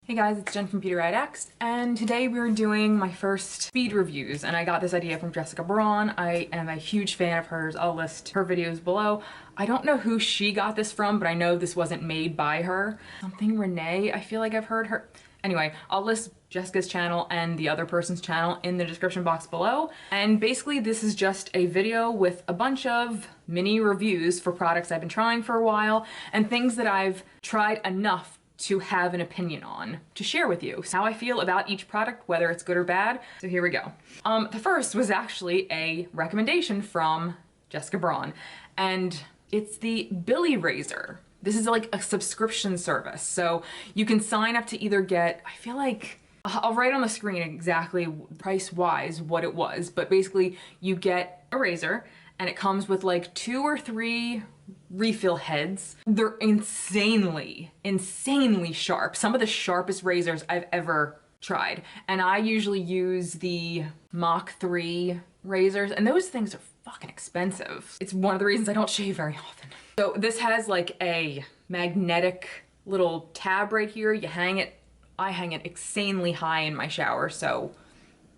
Hey guys, it's Jen from beautyriotx, and today we're doing my first feed reviews, and I got this idea from Jessica Braun. I am a huge fan of hers. I'll list her videos below. I don't know who she got this from, but I know this wasn't made by her. Something Renee, I feel like I've heard her. Anyway, I'll list Jessica's channel and the other person's channel in the description box below. And basically this is just a video with a bunch of mini reviews for products I've been trying for a while and things that I've tried enough to have an opinion on to share with you. So how I feel about each product, whether it's good or bad. So here we go. The first was actually a recommendation from Jessica Braun, and it's the Billie Razor. This is like a subscription service. So you can sign up to either get, I feel like, I'll write on the screen exactly price-wise what it was, but basically you get a razor and it comes with like 2 or 3 refill heads. They're insanely sharp. Some of the sharpest razors I've ever tried. And I usually use the Mach 3 razors, and those things are fucking expensive. It's one of the reasons I don't shave very often. So this has like a magnetic little tab right here. You hang it, I hang it insanely high in my shower so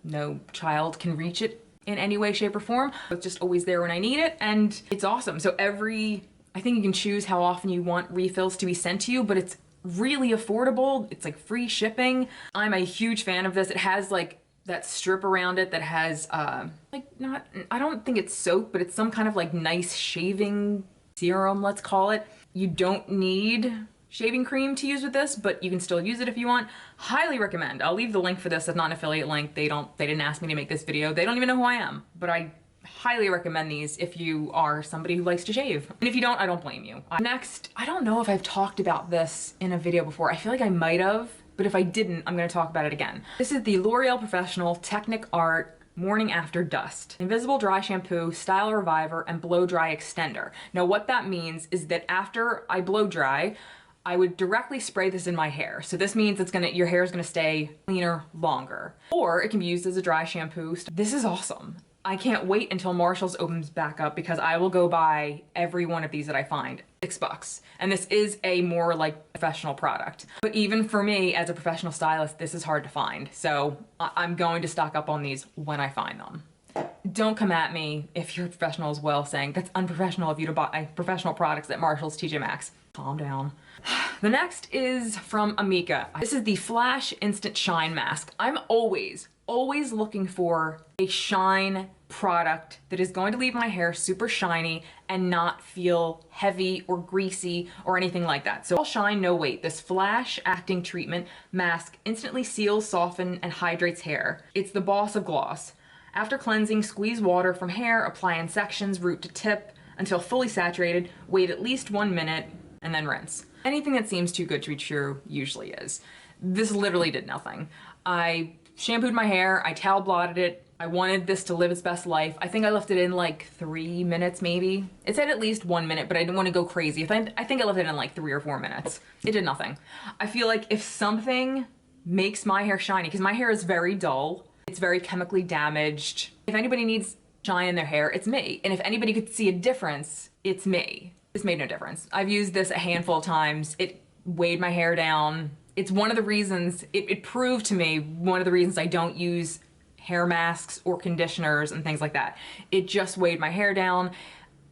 no child can reach it in any way, shape, or form. It's just always there when I need it, and it's awesome. So I think you can choose how often you want refills to be sent to you, but it's really affordable. It's like free shipping. I'm a huge fan of this. It has like that strip around it that has I don't think it's soap, but it's some kind of like nice shaving serum, let's call it. You don't need shaving cream to use with this, but you can still use it if you want. Highly recommend. I'll leave the link for this. It's not an affiliate link. They didn't ask me to make this video. They don't even know who I am, but I highly recommend these if you are somebody who likes to shave. And if you don't, I don't blame you. Next, I don't know if I've talked about this in a video before. I feel like I might have, but if I didn't, I'm gonna talk about it again. This is the L'Oreal Professional Technic Art Morning After Dust Invisible Dry Shampoo, Style Reviver, and Blow Dry Extender. Now what that means is that after I blow dry, I would directly spray this in my hair. So this means your hair is gonna stay cleaner longer. Or it can be used as a dry shampoo. This is awesome. I can't wait until Marshall's opens back up because I will go buy every one of these that I find. $6. And this is a more like professional product. But even for me as a professional stylist, this is hard to find. So I'm going to stock up on these when I find them. Don't come at me if you're a professional as well saying that's unprofessional of you to buy professional products at Marshall's, TJ Maxx. Calm down. The next is from Amika. This is the Flash Instant Shine Mask. I'm always looking for a shine product that is going to leave my hair super shiny and not feel heavy or greasy or anything like that. So all shine, no weight. This Flash Acting Treatment Mask instantly seals, softens, and hydrates hair. It's the boss of gloss. After cleansing, squeeze water from hair, apply in sections, root to tip, until fully saturated, wait at least 1 minute, and then rinse. Anything that seems too good to be true usually is. This literally did nothing. I shampooed my hair, I towel blotted it, I wanted this to live its best life. I think I left it in like 3 minutes maybe. It said at least 1 minute, but I didn't want to go crazy. I think I left it in like 3 or 4 minutes. It did nothing. I feel like if something makes my hair shiny, because my hair is very dull, it's very chemically damaged. If anybody needs shine in their hair, it's me. And if anybody could see a difference, it's me. This made no difference. I've used this a handful of times. It weighed my hair down. It's one of the reasons, it proved to me one of the reasons I don't use hair masks or conditioners and things like that. It just weighed my hair down.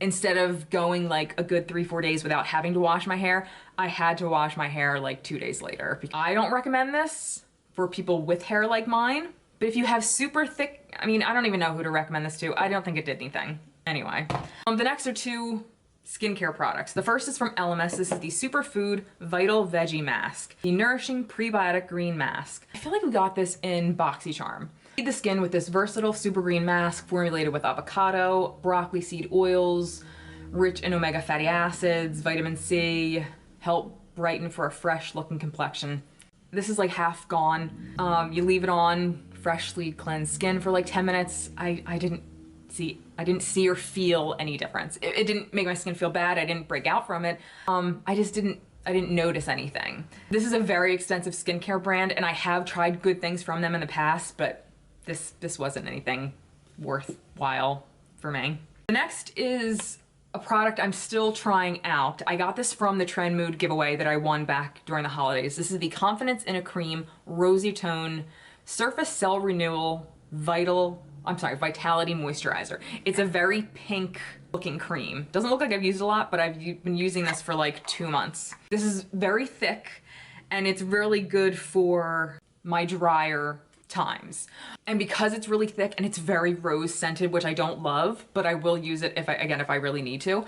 Instead of going like a good 3-4 days without having to wash my hair, I had to wash my hair like 2 days later. I don't recommend this for people with hair like mine, but if you have super thick, I mean, I don't even know who to recommend this to. I don't think it did anything. Anyway, the next are 2 skincare products. The first is from Elemis. This is the Superfood Vital Veggie Mask, the Nourishing Prebiotic Green Mask. I feel like we got this in BoxyCharm. Feed the skin with this versatile super green mask formulated with avocado, broccoli seed oils, rich in omega fatty acids, vitamin C, help brighten for a fresh looking complexion. This is like half gone. You leave it on freshly cleansed skin for like 10 minutes. I didn't see or feel any difference. It didn't make my skin feel bad. I didn't break out from it. I didn't notice anything. This is a very expensive skincare brand, and I have tried good things from them in the past, but this wasn't anything worthwhile for me. The next is a product I'm still trying out. I got this from the Trend Mood giveaway that I won back during the holidays. This is the Confidence in a Cream Rosy Tone Surface Cell Renewal Vitality Moisturizer. It's a very pink looking cream. Doesn't look like I've used a lot, but I've been using this for like 2 months. This is very thick and it's really good for my drier times. And because it's really thick and it's very rose scented, which I don't love, but I will use it if I really need to.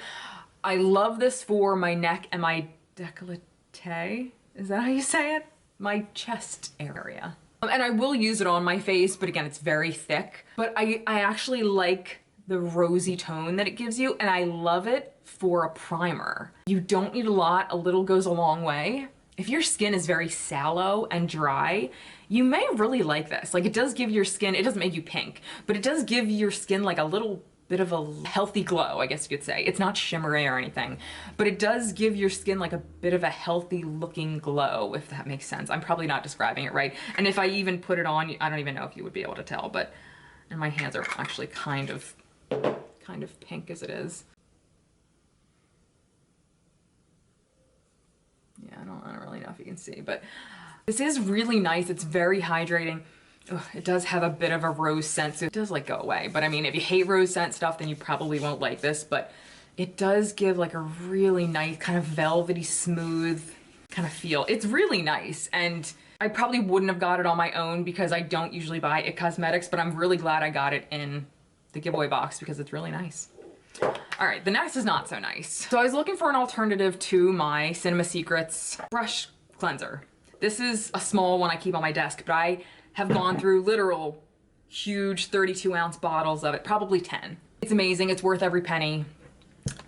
I love this for my neck and my décolleté. Is that how you say it? My chest area. And I will use it on my face, but again, it's very thick. But I actually like the rosy tone that it gives you, and I love it for a primer. You don't need a lot, a little goes a long way. If your skin is very sallow and dry, you may really like this. Like, it does give your skin, it doesn't make you pink, but it does give your skin like a little bit of a healthy glow, I guess you could say. It's not shimmery or anything, but it does give your skin like a bit of a healthy looking glow, if that makes sense. I'm probably not describing it right. And if I even put it on, I don't even know if you would be able to tell, but, and my hands are actually kind of pink as it is. Yeah, I don't really know if you can see, but this is really nice. It's very hydrating. Ugh, it does have a bit of a rose scent, so it does like go away. But I mean, if you hate rose scent stuff, then you probably won't like this, but it does give like a really nice kind of velvety smooth kind of feel. It's really nice, and I probably wouldn't have got it on my own because I don't usually buy IT Cosmetics, but I'm really glad I got it in the giveaway box because it's really nice. All right, the next is not so nice. So I was looking for an alternative to my Cinema Secrets brush cleanser. This is a small one I keep on my desk, but I have gone through literal huge 32-ounce bottles of it, probably 10. It's amazing, it's worth every penny.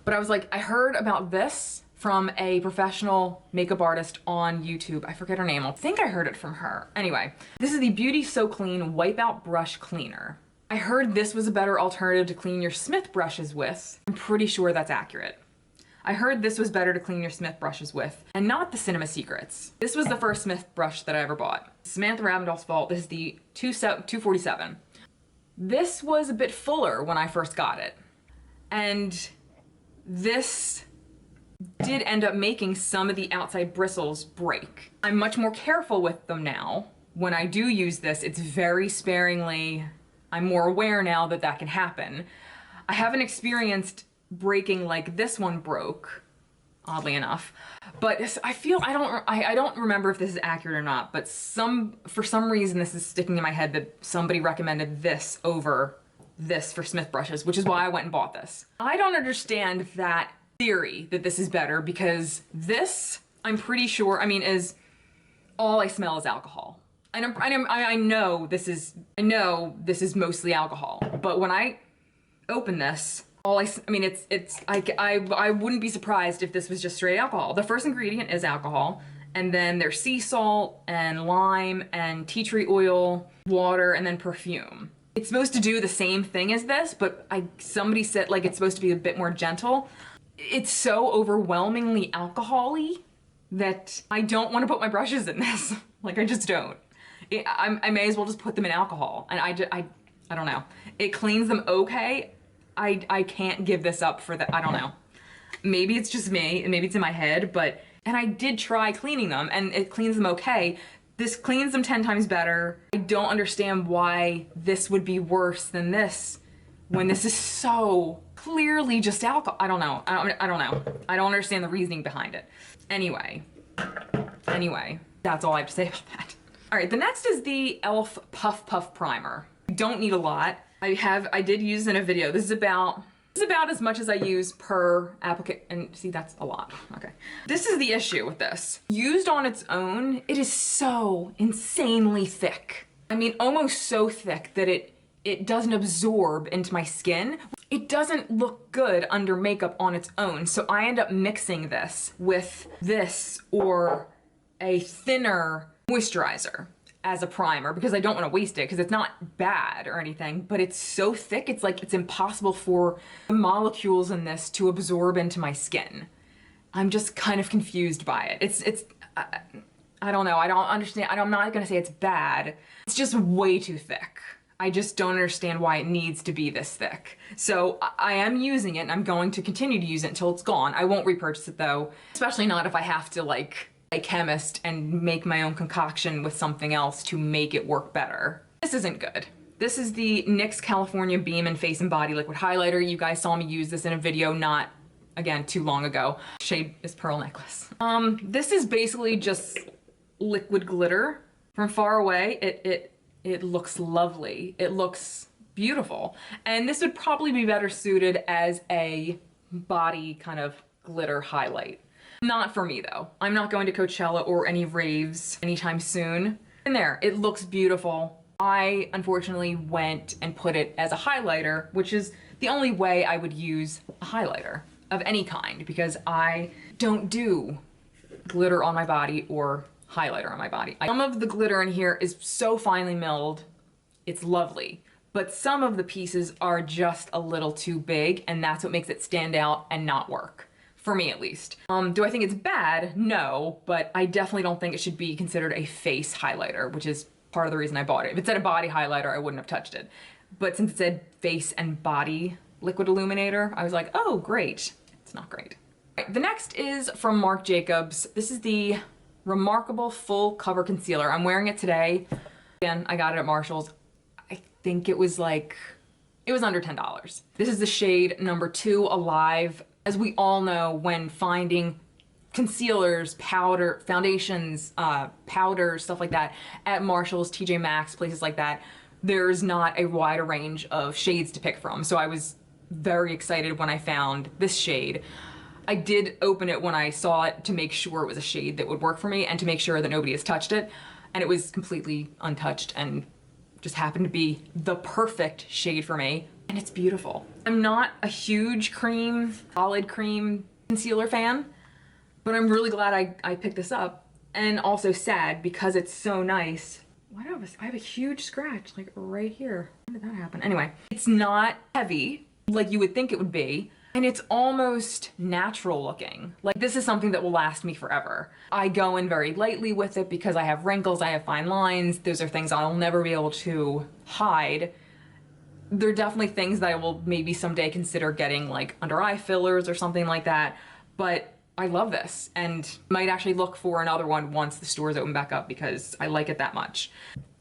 But I was like, I heard about this from a professional makeup artist on YouTube. I forget her name, I think I heard it from her. Anyway, this is the Beauty So Clean Wipeout Brush Cleaner. I heard this was a better alternative to clean your Smith brushes with. I'm pretty sure that's accurate. I heard this was better to clean your Smith brushes with, and not the Cinema Secrets. This was the first Smith brush that I ever bought. Samantha Ravndal's fault. This is the 247. This was a bit fuller when I first got it, and this did end up making some of the outside bristles break. I'm much more careful with them now. When I do use this, it's very sparingly. I'm more aware now that that can happen. I haven't experienced breaking like this one broke, oddly enough, but I feel, I don't remember if this is accurate or not, but for some reason this is sticking in my head that somebody recommended this over this for Smith brushes, which is why I went and bought this. I don't understand that theory that this is better, because this, I'm pretty sure, I mean, is all I smell is alcohol. I know this is mostly alcohol, but when I open this, I wouldn't be surprised if this was just straight alcohol. The first ingredient is alcohol, and then there's sea salt and lime and tea tree oil, water, and then perfume. It's supposed to do the same thing as this, but somebody said like it's supposed to be a bit more gentle. It's so overwhelmingly alcohol-y that I don't want to put my brushes in this. Like, I just don't. I may as well just put them in alcohol, and I don't know. It cleans them okay. I can't give this up for that. I don't know. Maybe it's just me, and maybe it's in my head, and I did try cleaning them, and it cleans them okay. This cleans them 10 times better. I don't understand why this would be worse than this when this is so clearly just alcohol. I don't know. I don't know. I don't understand the reasoning behind it. Anyway, that's all I have to say about that. All right, the next is the e.l.f. Puff Puff Primer. I don't need a lot. I did use in a video. This is about as much as I use per applicator, and see, that's a lot. Okay. This is the issue with this. Used on its own, it is so insanely thick. I mean, almost so thick that it doesn't absorb into my skin. It doesn't look good under makeup on its own, so I end up mixing this with this or a thinner moisturizer as a primer because I don't want to waste it because it's not bad or anything, but it's so thick, it's like it's impossible for the molecules in this to absorb into my skin. I'm just kind of confused by it. I don't know, I don't understand. I'm not gonna say it's bad. It's just way too thick. I just don't understand why it needs to be this thick. So I am using it and I'm going to continue to use it until it's gone. I won't repurchase it though, especially not if I have to like a chemist and make my own concoction with something else to make it work better. This isn't good. This is the NYX California Beamin Face and Body Liquid Highlighter. You guys saw me use this in a video not, again, too long ago. Shade is Pearl Necklace. This is basically just liquid glitter. From far away, it looks lovely. It looks beautiful. And this would probably be better suited as a body kind of glitter highlight. Not for me though. I'm not going to Coachella or any raves anytime soon. And there, it looks beautiful. I unfortunately went and put it as a highlighter, which is the only way I would use a highlighter of any kind because I don't do glitter on my body or highlighter on my body. Some of the glitter in here is so finely milled, it's lovely. But some of the pieces are just a little too big and that's what makes it stand out and not work. For me at least. Do I think it's bad? No, but I definitely don't think it should be considered a face highlighter, which is part of the reason I bought it. If it said a body highlighter, I wouldn't have touched it. But since it said face and body liquid illuminator, I was like, oh, great. It's not great. Right, the next is from Marc Jacobs. This is the Remarkable Full Cover Concealer. I'm wearing it today. Again, I got it at Marshall's. I think it was like, it was under $10. This is the shade number 2, Alive. As we all know, when finding concealers, powder, foundations, powders, stuff like that at Marshall's, TJ Maxx, places like that, there's not a wider range of shades to pick from. So I was very excited when I found this shade. I did open it when I saw it to make sure it was a shade that would work for me and to make sure that nobody has touched it. And it was completely untouched and just happened to be the perfect shade for me. And it's beautiful. I'm not a huge cream, solid cream concealer fan, but I'm really glad I picked this up. And also sad because it's so nice. Why do I have a huge scratch like right here? When did that happen? Anyway, it's not heavy like you would think it would be. And it's almost natural looking. Like this is something that will last me forever. I go in very lightly with it because I have wrinkles, I have fine lines. Those are things I'll never be able to hide. There are definitely things that I will maybe someday consider getting like under eye fillers or something like that. But I love this and might actually look for another one once the stores open back up because I like it that much.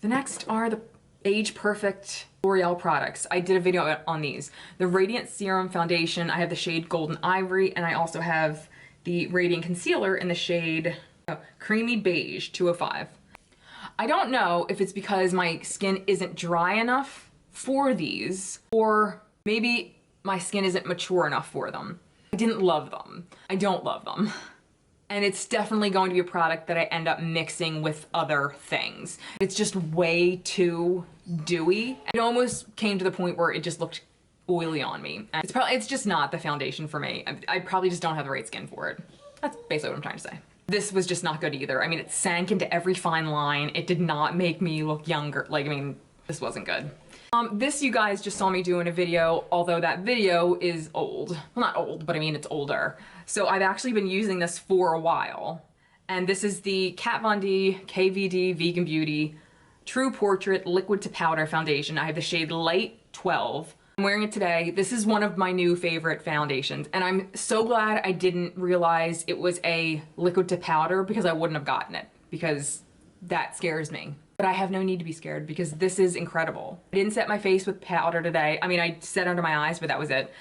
The next are the Age Perfect L'Oreal products. I did a video on these. The Radiant Serum Foundation, I have the shade Golden Ivory, and I also have the Radiant Concealer in the shade Creamy Beige 205. I don't know if it's because my skin isn't dry enough for these, or maybe my skin isn't mature enough for them. I didn't love them. I don't love them. And it's definitely going to be a product that I end up mixing with other things. It's just way too dewy. It almost came to the point where it just looked oily on me. And it's just not the foundation for me. I probably just don't have the right skin for it. That's basically what I'm trying to say. This was just not good either. I mean, it sank into every fine line. It did not make me look younger. Like, I mean, this wasn't good. This you guys just saw me do in a video, although that video is old. Well, not old, but I mean, it's older. So I've actually been using this for a while. And this is the Kat Von D KVD Vegan Beauty True Portrait Liquid to Powder Foundation. I have the shade Light 12. I'm wearing it today. This is one of my new favorite foundations. And I'm so glad I didn't realize it was a liquid to powder because I wouldn't have gotten it because that scares me. But I have no need to be scared because this is incredible. I didn't set my face with powder today. I mean, I set under my eyes, but that was it.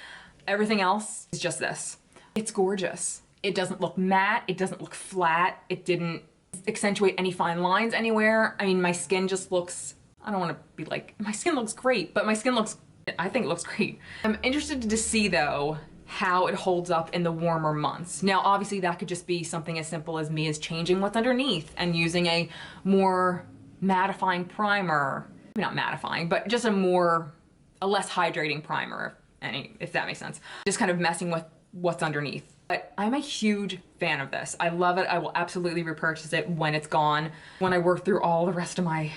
Everything else is just this. It's gorgeous. It doesn't look matte. It doesn't look flat. It didn't accentuate any fine lines anywhere. I mean, my skin just looks, I don't want to be like, my skin looks great, but my skin looks, I think it looks great. I'm interested to see though, how it holds up in the warmer months. Now, obviously that could just be something as simple as me as changing what's underneath and using a more mattifying primer, maybe not mattifying, but just a less hydrating primer, if that makes sense. Just kind of messing with what's underneath. But I'm a huge fan of this. I love it. I will absolutely repurchase it when it's gone. When I work through all the rest of my,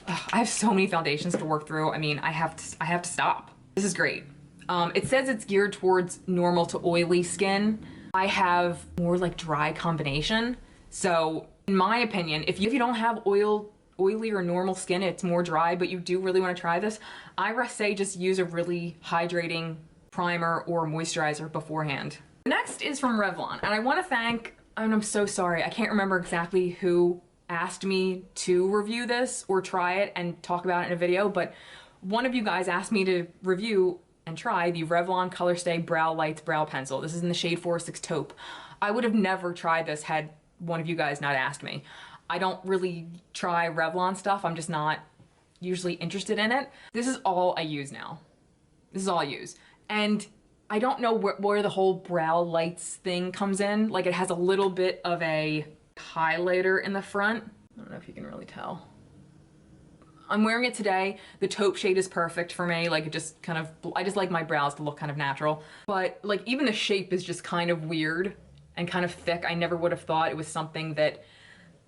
I have so many foundations to work through. I mean, I have to stop. This is great. It says it's geared towards normal to oily skin. I have more like dry combination. So in my opinion, if you don't have oily or normal skin, it's more dry, but you do really want to try this, I say just use a really hydrating primer or moisturizer beforehand. Next is from Revlon, and I want to thank, and I'm so sorry, I can't remember exactly who asked me to review this or try it and talk about it in a video, but one of you guys asked me to review and try the Revlon Colorstay Browlights Brow Pencil. This is in the shade 406 Taupe. I would have never tried this had one of you guys not asked me. I don't really try Revlon stuff. I'm just not usually interested in it. This is all I use now. This is all I use. And I don't know where the whole Browlights thing comes in. Like, it has a little bit of a highlighter in the front. I don't know if you can really tell. I'm wearing it today. The taupe shade is perfect for me. Like, it just kind of, I just like my brows to look kind of natural. But like, even the shape is just kind of weird and kind of thick. I never would have thought it was something that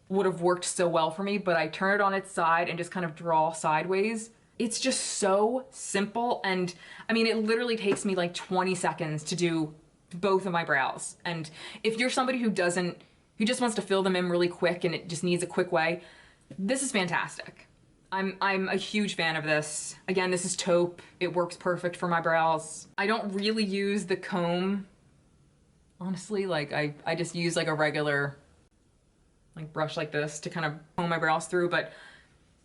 would have worked so well for me, but I turn it on its side and just kind of draw sideways. It's just so simple. And I mean, it literally takes me like 20 seconds to do both of my brows. And if you're somebody who just wants to fill them in really quick and it just needs a quick way, this is fantastic. I'm a huge fan of this. Again, this is taupe. It works perfect for my brows. I don't really use the comb. Honestly, like I just use like a regular like brush like this to kind of comb my brows through, but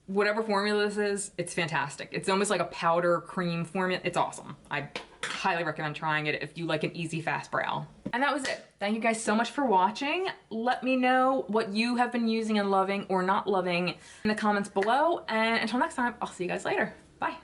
whatever formula this is, it's fantastic. It's almost like a powder cream formula. It's awesome. I highly recommend trying it if you like an easy, fast brow. And that was it. Thank you guys so much for watching. Let me know what you have been using and loving or not loving in the comments below. And until next time, I'll see you guys later. Bye.